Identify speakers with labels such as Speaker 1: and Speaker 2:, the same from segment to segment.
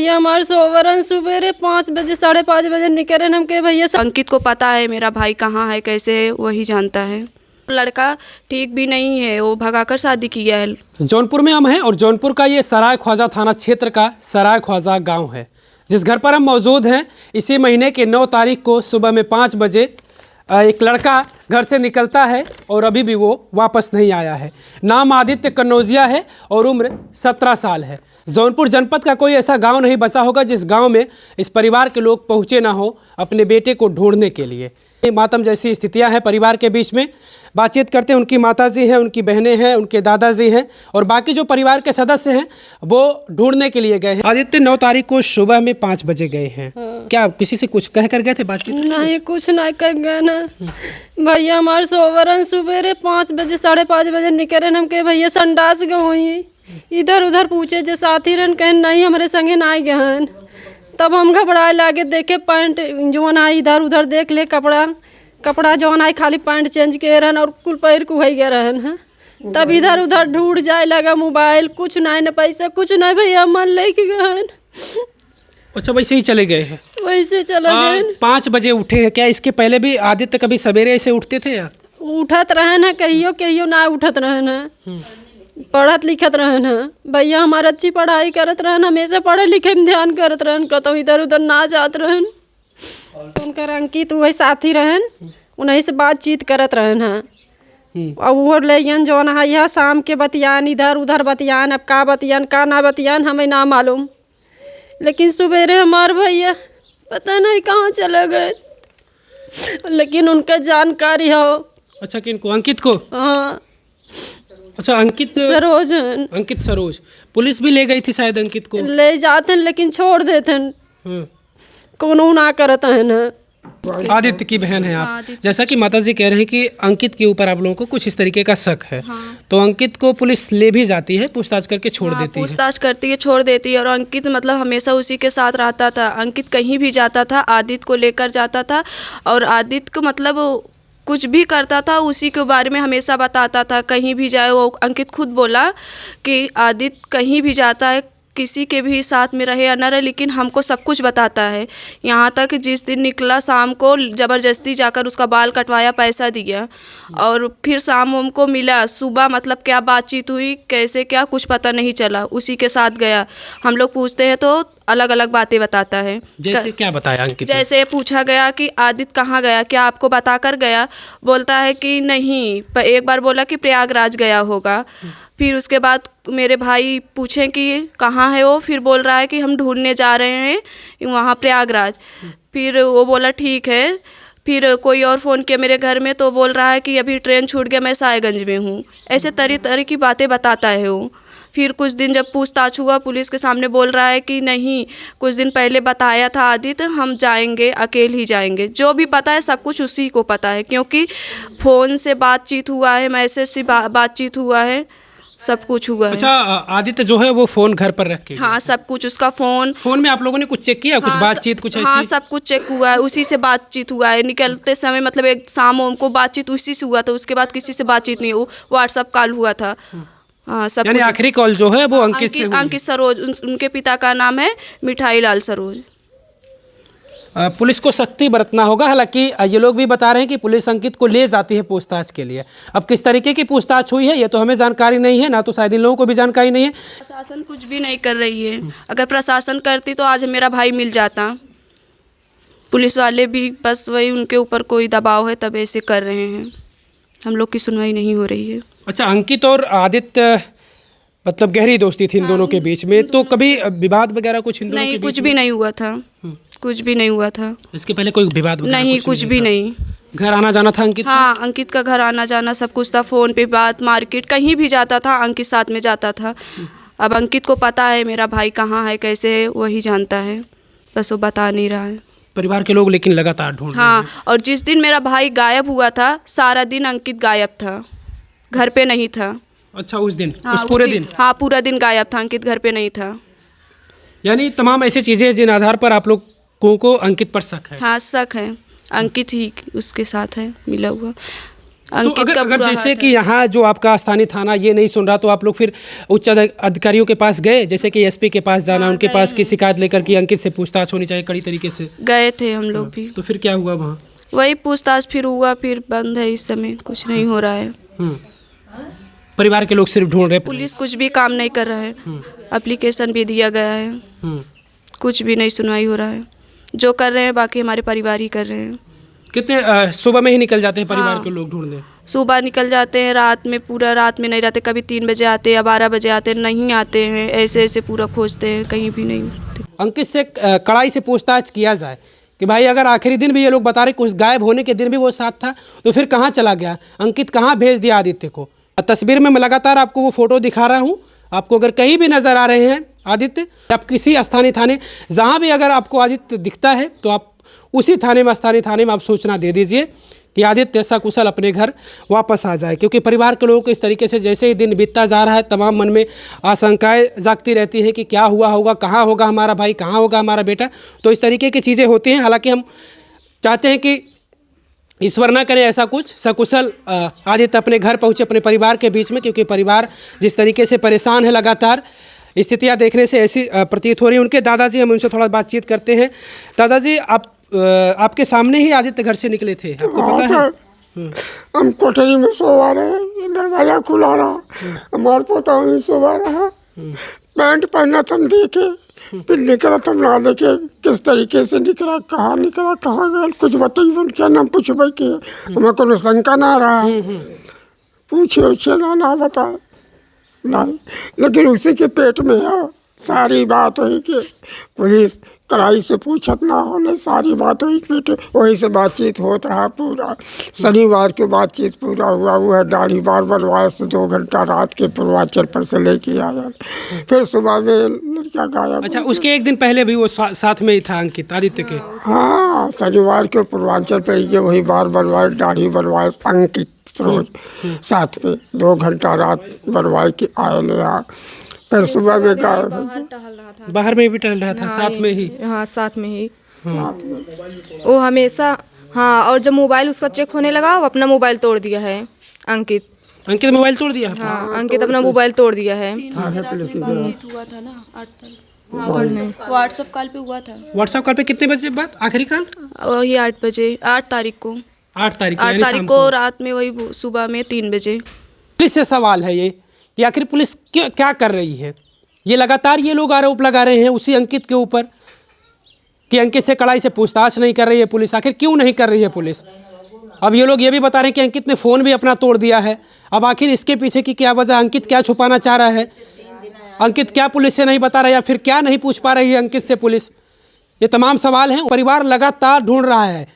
Speaker 1: भैया हमारे सोवरन सुबेरे 5 बजे 5:30 बजे निकले हम के भैया
Speaker 2: अंकित को पता है मेरा भाई कहाँ है कैसे है वही जानता है। लड़का ठीक भी नहीं है, वो भगाकर शादी किया है।
Speaker 3: जौनपुर में हम हैं और जौनपुर का ये सराय ख्वाजा थाना क्षेत्र का सराय ख्वाजा गांव है। जिस घर पर हम मौजूद हैं, इसी महीने के 9 तारीख को सुबह में 5 बजे एक लड़का घर से निकलता है और अभी भी वो वापस नहीं आया है। नाम आदित्य कन्नौजिया है और उम्र 17 साल है। जौनपुर जनपद का कोई ऐसा गांव नहीं बचा होगा जिस गांव में इस परिवार के लोग पहुंचे ना हो अपने बेटे को ढूंढने के लिए। मातम जैसी स्थितियां हैं परिवार के बीच में। बातचीत करते हैं, उनकी माताजी हैं, उनकी बहनें हैं, उनके दादाजी हैं और बाकी जो परिवार के सदस्य हैं वो ढूंढने के लिए गए हैं। आदित्य 9 तारीख को सुबह में 5 बजे गए हैं। क्या किसी से कुछ कह कर गए थे बातचीत?
Speaker 1: नहीं, कुछ नहीं कह गए ना भैया हमारे सोवरन सुबेरे 5 बजे 5:30 बजे निकले हम के भैया संडास गए। इधर उधर पूछे जे साथी रहन कहें नहीं हमारे संगे ना गहन। तब हम घबराए लागे देखे पैंट जौन आई इधर उधर देख ले कपड़ा जौन आई खाली पैंट चेंज के रहन और कुल पैर कुहई गए रहन है। तब इधर उधर ढूंढ जाए लगा, मोबाइल कुछ नहीं न पैसा कुछ नहीं भैया मन लेके गहन।
Speaker 3: अच्छा, वैसे ही चले गए हैं?
Speaker 1: वैसे चले गए।
Speaker 3: 5 बजे उठे हैं। क्या इसके पहले भी आदित्य कभी सवेरे ऐसे उठते थे या?
Speaker 1: उठत रहन है, कहियो ना उठत रहन है, पढ़त लिखत रहन है भैया। हमारा अच्छी पढ़ाई करत रहन, हमेशा पढ़े लिखे में ध्यान करत रहन, कतो इधर उधर ना जात रहन। उनकर अंकित वही साथी रहन, उन्हीं से बातचीत करत रहन है। और वो लेन जौन है यह शाम के बतियान इधर उधर बतियान, अब का बतियान का ना बतियान हमें ना मालूम। लेकिन सवेरे हमार भैया पता नहीं कहाँ चले गए, लेकिन उनका जानकारी हो।
Speaker 3: अच्छा, किनको? अंकित को?
Speaker 1: हाँ।
Speaker 3: अच्छा, अंकित
Speaker 1: सरोज।
Speaker 3: अंकित सरोज। पुलिस भी ले गई थी शायद अंकित को?
Speaker 1: ले जाते लेकिन छोड़ देते कोनो ना करते हैं ना।
Speaker 3: आदित्य की बहन है आप। जैसा कि माताजी कह रहे हैं कि अंकित के ऊपर आप लोगों को कुछ इस तरीके का शक है। तो अंकित को पुलिस ले भी जाती है, पूछताछ करके छोड़ देती है।
Speaker 2: पूछताछ करती है, छोड़ देती है। और अंकित मतलब हमेशा उसी के साथ रहता था। अंकित कहीं भी जाता था आदित्य को लेकर जाता था और आदित्य को मतलब कुछ भी करता था उसी के बारे में हमेशा बताता था। कहीं भी जाए, वो अंकित खुद बोला कि आदित्य कहीं भी जाता है, किसी के भी साथ में रहे या न रहे, लेकिन हमको सब कुछ बताता है। यहाँ तक कि जिस दिन निकला शाम को ज़बरदस्ती जाकर उसका बाल कटवाया, पैसा दिया और फिर शाम हमको मिला। सुबह मतलब क्या बातचीत हुई कैसे क्या कुछ पता नहीं चला, उसी के साथ गया। हम लोग पूछते हैं तो अलग अलग बातें बताता है।
Speaker 3: जैसे क्या बताया अंकित?
Speaker 2: जैसे पूछा गया कि आदित्य कहाँ गया, क्या आपको बता कर गया? बोलता है कि नहीं, एक बार बोला कि प्रयागराज गया होगा। फिर उसके बाद मेरे भाई पूछें कि कहाँ है वो, फिर बोल रहा है कि हम ढूंढने जा रहे हैं वहाँ प्रयागराज। फिर वो बोला ठीक है। फिर कोई और फ़ोन किया मेरे घर में तो बोल रहा है कि अभी ट्रेन छूट गया, मैं साहेबगंज में हूँ। ऐसे तरह तरह की बातें बताता है वो। फिर कुछ दिन जब पूछताछ हुआ पुलिस के सामने बोल रहा है कि नहीं, कुछ दिन पहले बताया था आदित्य हम जाएंगे, अकेले ही जाएंगे। जो भी पता है सब कुछ उसी को पता है, क्योंकि फ़ोन से बातचीत हुआ है, मैसेज से बातचीत हुआ है, सब कुछ हुआ है।
Speaker 3: अच्छा, आदित्य जो है वो फ़ोन घर पर रख के?
Speaker 2: हाँ, सब कुछ उसका फ़ोन
Speaker 3: में आप लोगों ने कुछ चेक किया? कुछ बातचीत कुछ ऐसी?
Speaker 2: हाँ, सब कुछ चेक हुआ है, उसी से बातचीत हुआ है। निकलते समय मतलब एक शाम हमको बातचीत उसी से हुआ था, उसके बाद किसी से बातचीत नहीं हुई। व्हाट्सअप कॉल हुआ था। हाँ, सब
Speaker 3: यानी आखिरी कॉल जो है वो अंकित से हुई?
Speaker 2: अंकित सरोज, उनके पिता का नाम है मिठाई लाल सरोज।
Speaker 3: पुलिस को सख्ती बरतना होगा। हालांकि ये लोग भी बता रहे हैं कि पुलिस अंकित को ले जाती है पूछताछ के लिए। अब किस तरीके की पूछताछ हुई है ये तो हमें जानकारी नहीं है, ना तो शायद इन लोगों को भी जानकारी नहीं है।
Speaker 2: प्रशासन कुछ भी नहीं कर रही है। अगर प्रशासन करती तो आज मेरा भाई मिल जाता। पुलिस वाले भी बस वही उनके ऊपर कोई दबाव है तब ऐसे कर रहे हैं, हम लोग की सुनवाई नहीं हो रही है।
Speaker 3: अच्छा, अंकित और आदित्य मतलब गहरी दोस्ती थी इन दोनों के बीच में, तो कभी विवाद वगैरह कुछ इन दोनों के बीच
Speaker 2: कुछ भी नहीं हुआ था, कुछ भी नहीं हुआ था।
Speaker 3: इसके पहले कोई विवाद
Speaker 2: नहीं, कुछ भी नहीं।
Speaker 3: घर आना जाना था अंकित?
Speaker 2: हाँ, अंकित का घर आना जाना सब कुछ था। फ़ोन पे बात, मार्केट कहीं भी जाता था अंकित साथ में जाता था। अब अंकित को पता है मेरा भाई कहाँ है कैसे है वही जानता है, बस वो बता नहीं रहा है।
Speaker 3: परिवार के लोग लेकिन लगातार ढूंढ रहे हैं।
Speaker 2: हाँ, और जिस दिन मेरा भाई गायब हुआ था सारा दिन अंकित गायब था, घर पे नहीं था।
Speaker 3: अच्छा, उस दिन?
Speaker 2: हाँ,
Speaker 3: उस पूरे दिन?
Speaker 2: हाँ, पूरा दिन गायब था, अंकित घर पे नहीं था।
Speaker 3: यानी तमाम ऐसी चीज़ें जिन आधार पर आप लोगों को अंकित पर शक है?
Speaker 2: हाँ, शक है, अंकित ही उसके साथ है मिला हुआ।
Speaker 3: तो
Speaker 2: अंकित का
Speaker 3: अगर
Speaker 2: बुरा
Speaker 3: जैसे
Speaker 2: हाल
Speaker 3: कि यहाँ जो आपका स्थानीय थाना ये नहीं सुन रहा, तो आप लोग फिर उच्च अधिकारियों के पास गए, जैसे कि एसपी के पास जाना, उनके पास की शिकायत लेकर कि अंकित से पूछताछ होनी चाहिए कड़ी तरीके से?
Speaker 2: गए थे हम लोग भी।
Speaker 3: तो फिर क्या हुआ वहाँ?
Speaker 2: वही पूछताछ फिर हुआ, फिर बंद है इस समय, कुछ नहीं हो रहा है।
Speaker 3: परिवार के लोग सिर्फ ढूंढ रहे हैं।
Speaker 2: पुलिस कुछ भी काम नहीं कर रहा है। एप्लीकेशन भी दिया गया है, कुछ भी नहीं सुनवाई हो रहा है। जो कर रहे हैं बाकी हमारे परिवार ही कर रहे हैं।
Speaker 3: कितने सुबह में ही निकल जाते हैं परिवार के लोग ढूंढने?
Speaker 2: सुबह निकल जाते हैं, रात में पूरा रात में नहीं रहते, कभी 3 बजे आते या 12 बजे आते, नहीं आते हैं, ऐसे ऐसे पूरा खोजते हैं, कहीं भी नहीं।
Speaker 3: अंकित से कड़ाई से पूछताछ किया जाए कि भाई अगर आखिरी दिन भी ये लोग बता रहे कुछ गायब होने के दिन भी वो साथ था, तो फिर कहाँ चला गया? अंकित कहाँ भेज दिया आदित्य को? तस्वीर में मैं लगातार आपको वो फोटो दिखा रहा हूँ। आपको अगर कहीं भी नज़र आ रहे हैं आदित्य, आप किसी स्थानीय थाने जहाँ भी अगर आपको आदित्य दिखता है, तो आप उसी थाने में, स्थानीय थाने में आप सूचना दे दीजिए कि आदित्य सकुशल अपने घर वापस आ जाए। क्योंकि परिवार के लोगों को इस तरीके से जैसे ही दिन बीतता जा रहा है, तमाम मन में आशंकाएं जागती रहती हैं कि क्या हुआ होगा, कहाँ होगा हमारा भाई, कहाँ होगा हमारा बेटा। तो इस तरीके की चीज़ें होती हैं। हालांकि हम चाहते हैं कि ईश्वर ना करे ऐसा कुछ, सकुशल आदित्य अपने घर पहुँचे, अपने परिवार के बीच में। क्योंकि परिवार जिस तरीके से परेशान है, लगातार स्थितियाँ देखने से ऐसी प्रतीत हो रही है। उनके दादाजी, हम उनसे थोड़ा बातचीत करते हैं। दादाजी, आपके सामने ही आदित्य घर से निकले थे, आपको पता है?
Speaker 4: हम कोठरी में सोवा रहे, दरवाजा खुला रहा, हमारे पोता वहीं सोवा रहा, पैंट पहना था, हम देखे, फिर निकला तो ना देखे किस तरीके से निकला, कहाँ गया, कुछ बताइए, क्या नाम पूछ भाई के हमें कोनो शंका ना रहा, पूछे ना बताए नहीं, लेकिन उसी के पेट में है सारी बात हुई कि पुलिस कड़ाई से पूछत ना होने, सारी बात हुई पेट, वही से बातचीत होता रहा पूरा। शनिवार के बातचीत पूरा हुआ, वो है दाढ़ी बार बनवाया से 2 घंटा रात के पूर्वांचल पर से लेके आया, फिर सुबह में लड़का गायब।
Speaker 3: अच्छा, उसके एक दिन पहले भी वो साथ में ही था अंकित, आदित्य के?
Speaker 4: हाँ, शनिवार के पूर्वांचल पर ये वही बार बनवाए, दाढ़ी बनवाए अंकित रोज साथ में 2 घंटा रात बनवाए के आए ले आ, फिर सुबह में गायब।
Speaker 3: बाहर में भी टहल रहा था साथ में ही?
Speaker 5: हाँ, साथ में ही। वो हमेशा, हाँ, और जब मोबाइल उसका चेक होने लगा, वो अपना मोबाइल तोड़ दिया है अंकित।
Speaker 3: अंकित मोबाइल तोड़ दिया?
Speaker 5: हाँ, अंकित अपना मोबाइल तोड़ दिया है।
Speaker 2: बातचीत हुआ था ना 8 तारीख, व्हाट्सएप कॉल पे हुआ था।
Speaker 3: व्हाट्सएप कॉल पे कितने बजे बात, आखिरी कॉल?
Speaker 2: वही 8 बजे, 8 तारीख को।
Speaker 3: 8 तारीख
Speaker 2: 8 तारीख को रात में, वही सुबह में 3 बजे।
Speaker 3: पुलिस से सवाल है ये कि आखिर पुलिस क्या कर रही है? ये लगातार ये लोग आरोप लगा रहे हैं उसी अंकित के ऊपर कि अंकित से कड़ाई से पूछताछ नहीं कर रही है पुलिस। आखिर क्यों नहीं कर रही है पुलिस? अब ये लोग ये भी बता रहे हैं कि अंकित ने फ़ोन भी अपना तोड़ दिया है। अब आखिर इसके पीछे की क्या वजह? अंकित क्या छुपाना चाह रहा है? अंकित क्या पुलिस से नहीं बता रहा है, या फिर क्या नहीं पूछ पा रही है अंकित से पुलिस? ये तमाम सवाल हैं। परिवार लगातार ढूंढ रहा है।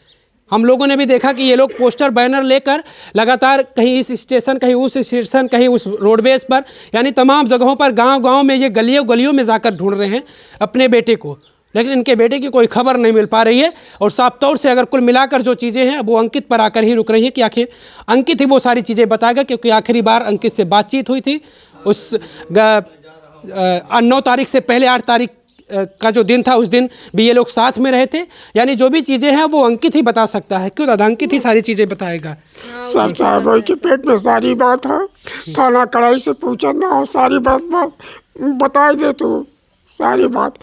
Speaker 3: हम लोगों ने भी देखा कि ये लोग पोस्टर बैनर लेकर लगातार कहीं इस स्टेशन, कहीं उस स्टेशन, कहीं उस रोडवेज पर, यानी तमाम जगहों पर, गांव-गांव में, ये गलियों में जाकर ढूंढ रहे हैं अपने बेटे को। लेकिन इनके बेटे की कोई खबर नहीं मिल पा रही है। और साफ तौर से अगर कुल मिलाकर जो चीज़ें हैं वो अंकित पर आकर ही रुक रही हैं कि आखिर अंकित ही वो सारी चीज़ें बताएगा। क्योंकि आखिरी बार अंकित से बातचीत हुई थी उस 9 तारीख से पहले 8 तारीख का जो दिन था, उस दिन भी ये लोग साथ में रहे थे। यानी जो भी चीज़ें हैं वो अंकित ही बता सकता है। क्यों दादा? अंकित ही सारी चीज़ें बताएगा।
Speaker 4: सब साहब के पेट में सारी बात है, थाना कड़ाई से पूछा ना हो, सारी बात बता दे तू, सारी बात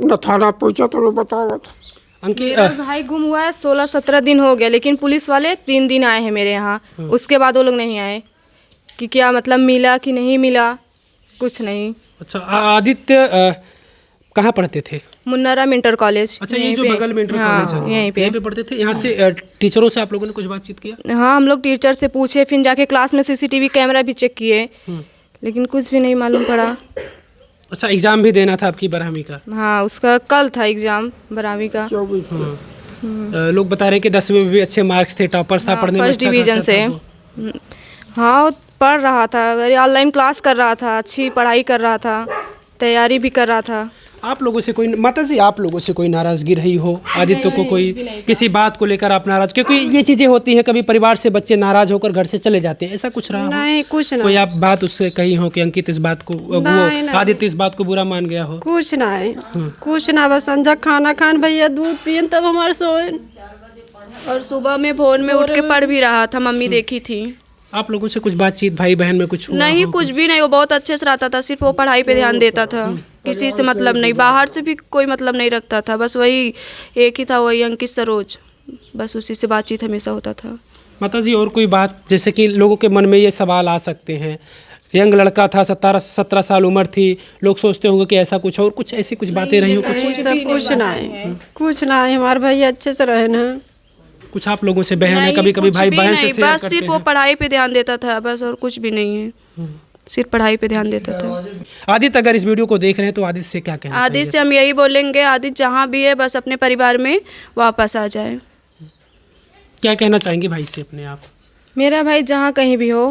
Speaker 4: न थाना पूछा तो बताओ।
Speaker 3: अंकित,
Speaker 5: मेरा भाई गुम हुआ है 16-17 दिन हो गया, लेकिन पुलिस वाले 3 दिन आए हैं मेरे यहाँ, उसके बाद वो लोग नहीं आए कि क्या मतलब मिला कि नहीं मिला, कुछ नहीं।
Speaker 3: अच्छा, आदित्य कहाँ पढ़ते थे?
Speaker 5: मुन्नारा इंटर कॉलेज।
Speaker 3: अच्छा, ये जो बगल में इंटर कॉलेज है,
Speaker 5: यहीं पे
Speaker 3: पढ़ते थे। यहाँ से टीचरों से आप लोगों ने कुछ बातचीत किया?
Speaker 5: हाँ, हम लोग टीचर से पूछे, फिर जाके क्लास में CCTV कैमरा भी चेक किए, लेकिन कुछ भी नहीं मालूम पड़ा।
Speaker 3: अच्छा, एग्ज़ाम भी देना था आपकी 12वीं का?
Speaker 5: हाँ, उसका कल था एग्जाम 12वीं का।
Speaker 3: लोग बता रहे हैं कि 10वीं में भी अच्छे मार्क्स थे, टॉपर्स था, पढ़ने में
Speaker 5: फर्स्ट
Speaker 3: अच्छा
Speaker 5: डिवीजन से। हाँ, वो पढ़ रहा था, ऑनलाइन क्लास कर रहा था, अच्छी पढ़ाई कर रहा था, तैयारी भी कर रहा था।
Speaker 3: आप लोगों से कोई, माता जी, आप लोगों से कोई नाराज़गी रही हो आदित्य को, कोई किसी बात को लेकर आप नाराज़? क्योंकि ये चीज़ें होती हैं, कभी परिवार से बच्चे नाराज़ होकर घर से चले जाते हैं, ऐसा कुछ रहा हो?
Speaker 1: नहीं, कुछ नहीं।
Speaker 3: कोई आप बात उससे कही हो कि अंकित इस बात को, वो आदित्य इस बात को बुरा मान गया हो?
Speaker 1: कुछ नहीं, कुछ ना, बस संजय खाना खान भैया दूध पियन तब हमारे सोए।
Speaker 2: और सुबह में भोर में उठ के पढ़ भी रहा था, मम्मी देखी थी।
Speaker 3: आप लोगों से कुछ बातचीत भाई बहन में कुछ हुआ
Speaker 2: नहीं,
Speaker 3: हो?
Speaker 2: कुछ भी नहीं। वो बहुत अच्छे से रहता था, सिर्फ वो पढ़ाई पे ध्यान देता था, किसी से मतलब नहीं, बाहर से भी कोई मतलब नहीं रखता था। बस वही एक ही था, वही अंकित सरोज, बस उसी से बातचीत हमेशा होता था।
Speaker 3: माता जी और कोई बात, जैसे कि लोगों के मन में ये सवाल आ सकते हैं, यंग लड़का था, 17 साल उम्र थी, लोग सोचते होंगे कि ऐसा कुछ और कुछ ऐसी कुछ बातें रही हो कुछ?
Speaker 1: सब कुछ ना है, हमारे भाई अच्छे से रहे ना।
Speaker 3: कुछ आप लोगों से बहन है,
Speaker 2: नहीं,
Speaker 3: कभी कभी
Speaker 2: कुछ
Speaker 3: भाई
Speaker 2: भी
Speaker 3: बहन से
Speaker 2: नहीं,
Speaker 3: शेयर
Speaker 2: बस
Speaker 3: करते
Speaker 2: सिर्फ वो
Speaker 3: हैं।
Speaker 2: पढ़ाई पे ध्यान देता था, बस और कुछ भी नहीं है, सिर्फ पढ़ाई पे ध्यान देता था।
Speaker 3: आदित्य अगर इस वीडियो को देख रहे हैं तो आदित्य से क्या कहना चाहिए?
Speaker 2: आदित्य से हम यही बोलेंगे, आदित्य जहाँ भी है बस अपने परिवार में वापस आ जाए।
Speaker 3: क्या कहना चाहेंगे भाई से अपने आप?
Speaker 5: मेरा भाई जहाँ कहीं भी हो,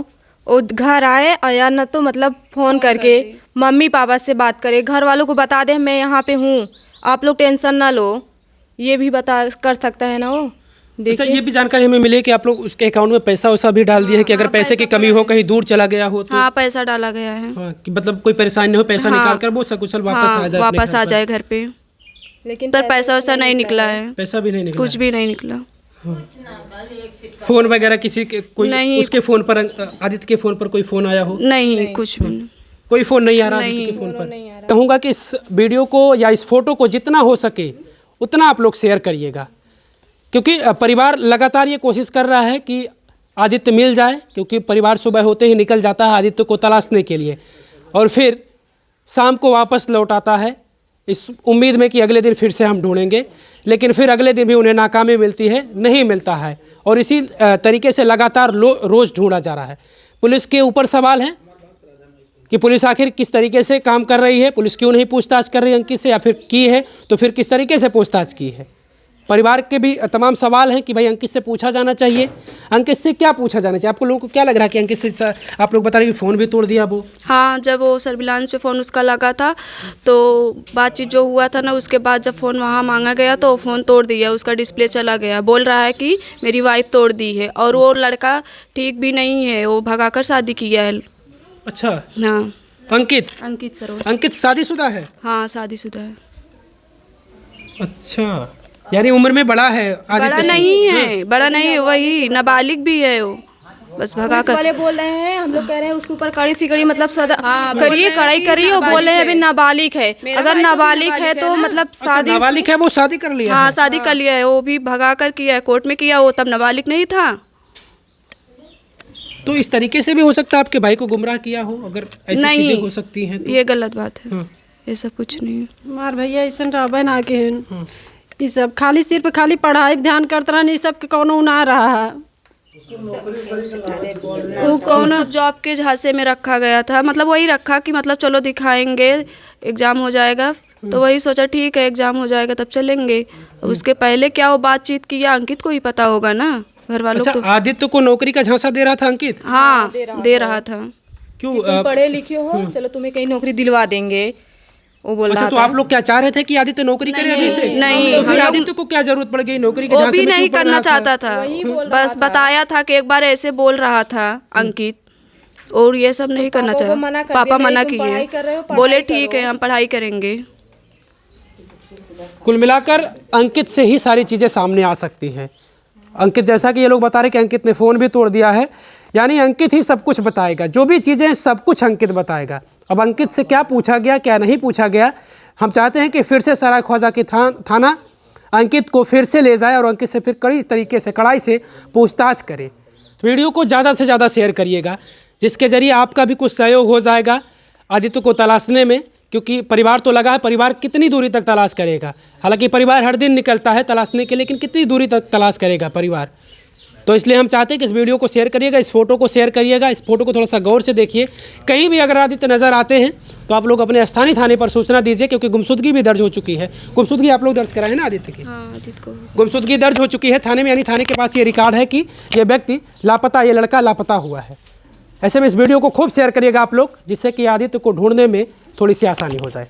Speaker 5: वो घर आए और या न तो मतलब फ़ोन करके मम्मी पापा से बात करे, घर वालों को बता दे मैं यहाँ पे हूँ, आप लोग टेंशन ना लो, ये भी बता कर सकता है ना वो।
Speaker 3: अच्छा, ये भी जानकारी हमें मिली कि आप लोग उसके अकाउंट में पैसा वैसा भी डाल दिया है कि अगर पैसे की कमी हो, कहीं दूर चला गया हो तो?
Speaker 2: हाँ, पैसा डाला गया है।
Speaker 3: हाँ, कि मतलब कोई परेशानी नहीं हो, पैसा
Speaker 2: हाँ,
Speaker 3: निकाल कर वो सकुशल वापस आ जाए,
Speaker 2: वापस आ जाए घर पे,
Speaker 5: लेकिन
Speaker 2: पर पैसा वैसा नहीं निकला है,
Speaker 3: पैसा भी नहीं निकला।
Speaker 2: कुछ भी नहीं निकला।
Speaker 3: फोन वगैरह किसी के कोई
Speaker 2: नहीं।
Speaker 3: उसके फोन पर, आदित्य के फोन पर कोई फोन आया हो?
Speaker 2: नहीं, कुछ भी नहीं।
Speaker 3: कोई फोन नहीं आ रहा आदित्य के फोन पर? कहूँगा कि इस वीडियो को या इस फोटो को जितना हो सके उतना आप लोग शेयर करिएगा, क्योंकि परिवार लगातार ये कोशिश कर रहा है कि आदित्य मिल जाए, क्योंकि परिवार सुबह होते ही निकल जाता है आदित्य को तलाशने के लिए और फिर शाम को वापस लौट आता है इस उम्मीद में कि अगले दिन फिर से हम ढूंढेंगे, लेकिन फिर अगले दिन भी उन्हें नाकामी मिलती है, नहीं मिलता है। और इसी तरीके से लगातार रोज़ ढूंढा जा रहा है। पुलिस के ऊपर सवाल है कि पुलिस आखिर किस तरीके से काम कर रही है, पुलिस क्यों नहीं पूछताछ कर रही अंकित से, या फिर की है तो फिर किस तरीके से पूछताछ की है। परिवार के भी तमाम सवाल हैं कि भाई अंकित से पूछा जाना चाहिए, अंकित से क्या पूछा जाना चाहिए। आपको लोगों को क्या लग रहा है कि अंकित से, आप लोग बता रहे कि फ़ोन भी तोड़ दिया वो?
Speaker 2: हाँ, जब वो सर्विलांस पे फ़ोन उसका लगा था तो बातचीत जो हुआ था ना, उसके बाद जब फ़ोन वहाँ मांगा गया तो फ़ोन तोड़ दिया, उसका डिस्प्ले चला गया। बोल रहा है कि मेरी वाइफ तोड़ दी है, और वो लड़का ठीक भी नहीं है, वो भगाकर शादी किया है।
Speaker 3: अच्छा,
Speaker 2: हाँ,
Speaker 3: अंकित
Speaker 2: सरोज।
Speaker 3: अंकित शादीशुदा है?
Speaker 2: हाँ, शादीशुदा है।
Speaker 3: अच्छा, यानी उम्र में बड़ा है आदित्य
Speaker 2: बड़ा
Speaker 3: से?
Speaker 2: नहीं है, बड़ा नहीं है, वही नाबालिग भी है वो, बस भगा
Speaker 5: पुलिस
Speaker 2: कर।
Speaker 5: वाले बोल रहे हैं, हम लोग कह रहे हैं उसके ऊपर कड़ी सी कड़ी मतलब सदा
Speaker 2: हाँ, बोल
Speaker 5: करिए,
Speaker 2: रहे हैं
Speaker 5: कड़ाई
Speaker 2: कि
Speaker 5: करिए। वो बोल रहे हैं अभी
Speaker 2: नाबालिग है।
Speaker 5: नाबालिग है,
Speaker 2: मेरा
Speaker 5: अगर
Speaker 2: भाई तो भी
Speaker 5: नाबालिग है
Speaker 2: नाबालिग
Speaker 5: तो
Speaker 2: है ना।
Speaker 5: मतलब
Speaker 3: अच्छा,
Speaker 5: शादी
Speaker 3: नाबालिग है, वो शादी कर लिया
Speaker 2: हाँ,
Speaker 3: है?
Speaker 2: शादी कर लिया है, वो भी भगा कर किया है, कोर्ट में किया, वो तब नाबालिग नहीं था।
Speaker 3: तो इस तरीके से भी हो सकता है आपके भाई को गुमराह किया हो, अगर ऐसी
Speaker 2: नहीं,
Speaker 3: चीजें हो सकती हैं तो?
Speaker 2: ये गलत बात है,
Speaker 3: हाँ।
Speaker 2: ऐसा कुछ नहीं है।
Speaker 1: हमार भैया ऐसा रहबे ना के ये सब खाली सिर्फ खाली पढ़ाई पे ध्यान करते रहन, ये सब के कौनो ना रहा है।
Speaker 2: वो कौन जॉब के झांसे में रखा गया था, मतलब वही रखा कि मतलब चलो दिखाएंगे, एग्जाम हो जाएगा, तो वही सोचा ठीक है एग्जाम हो जाएगा तब चलेंगे। उसके पहले क्या वो बातचीत किया अंकित को ही पता होगा ना, घर वालों
Speaker 3: अच्छा,
Speaker 2: को।
Speaker 3: आदित्य को नौकरी का झांसा दे रहा था अंकित?
Speaker 2: हाँ, दे रहा था।
Speaker 3: क्यों?
Speaker 5: तुम पढ़े लिखे हो, चलो तुम्हें कहीं नौकरी दिलवा देंगे, वो बोल
Speaker 3: अच्छा,
Speaker 5: रहा
Speaker 3: तो
Speaker 5: था।
Speaker 3: आप लोग क्या चाह रहे थे कि आदित्य नौकरी करे अभी से?
Speaker 2: नहीं,
Speaker 3: तो फिर
Speaker 2: हम लोग-
Speaker 3: आदित्य को क्या जरूरत पड़ गई नौकरी के
Speaker 2: वो
Speaker 3: झांसे
Speaker 2: भी
Speaker 3: में
Speaker 2: नहीं
Speaker 3: क्यों पड़
Speaker 2: करना
Speaker 3: रहा
Speaker 2: चाहता था,
Speaker 5: वही बोल रहा
Speaker 2: बस
Speaker 5: था।
Speaker 2: बताया था कि एक बार ऐसे बोल रहा था अंकित, और ये सब नहीं करना
Speaker 5: पापा को
Speaker 2: चाहा।
Speaker 5: मना कर
Speaker 2: पापा
Speaker 5: दिया, नहीं,
Speaker 2: मना
Speaker 5: तुम पढ़ाई कर रहे
Speaker 2: किए,
Speaker 5: हो, पढ़ाई
Speaker 2: बोले
Speaker 5: करो।
Speaker 2: ठीक है हम पढ़ाई करेंगे।
Speaker 3: कुल मिलाकर अंकित से ही सारी चीज़ें सामने आ सकती हैं। अंकित, जैसा कि ये लोग बता रहे कि अंकित ने फ़ोन भी तोड़ दिया है, यानी अंकित ही सब कुछ बताएगा, जो भी चीज़ें हैं सब कुछ अंकित बताएगा। अब अंकित से क्या पूछा गया क्या नहीं पूछा गया, हम चाहते हैं कि फिर से सराय ख्वाजा की थाना अंकित को फिर से ले जाए और अंकित से फिर कड़ी तरीके से कड़ाई से पूछताछ करे। वीडियो को ज़्यादा से ज़्यादा शेयर करिएगा, जिसके ज़रिए आपका भी कुछ सहयोग हो जाएगा आदित्य को तलाशने में, क्योंकि परिवार तो लगा है, परिवार कितनी दूरी तक तलाश करेगा। हालांकि परिवार हर दिन निकलता है तलाशने के लिए, लेकिन कितनी दूरी तक तलाश करेगा परिवार। तो इसलिए हम चाहते हैं कि इस वीडियो को शेयर करिएगा, इस फोटो को शेयर करिएगा, इस फोटो को थोड़ा सा गौर से देखिए। कहीं भी अगर आदित्य नज़र आते हैं तो आप लोग अपने स्थानीय थाने पर सूचना दीजिए, क्योंकि गुमशुदगी भी दर्ज हो चुकी है। गुमशुदगी आप लोग दर्ज कराए हैं ना आदित्य की?
Speaker 2: हाँ, आदित्य को
Speaker 3: गुमशुदगी दर्ज हो चुकी है थाने में, यानी थाने के पास ये रिकॉर्ड है कि ये व्यक्ति लापता, ये लड़का लापता हुआ है। ऐसे में इस वीडियो को खूब शेयर करिएगा आप लोग, जिससे कि आदित्य को ढूंढने में थोड़ी सी आसानी हो जाए।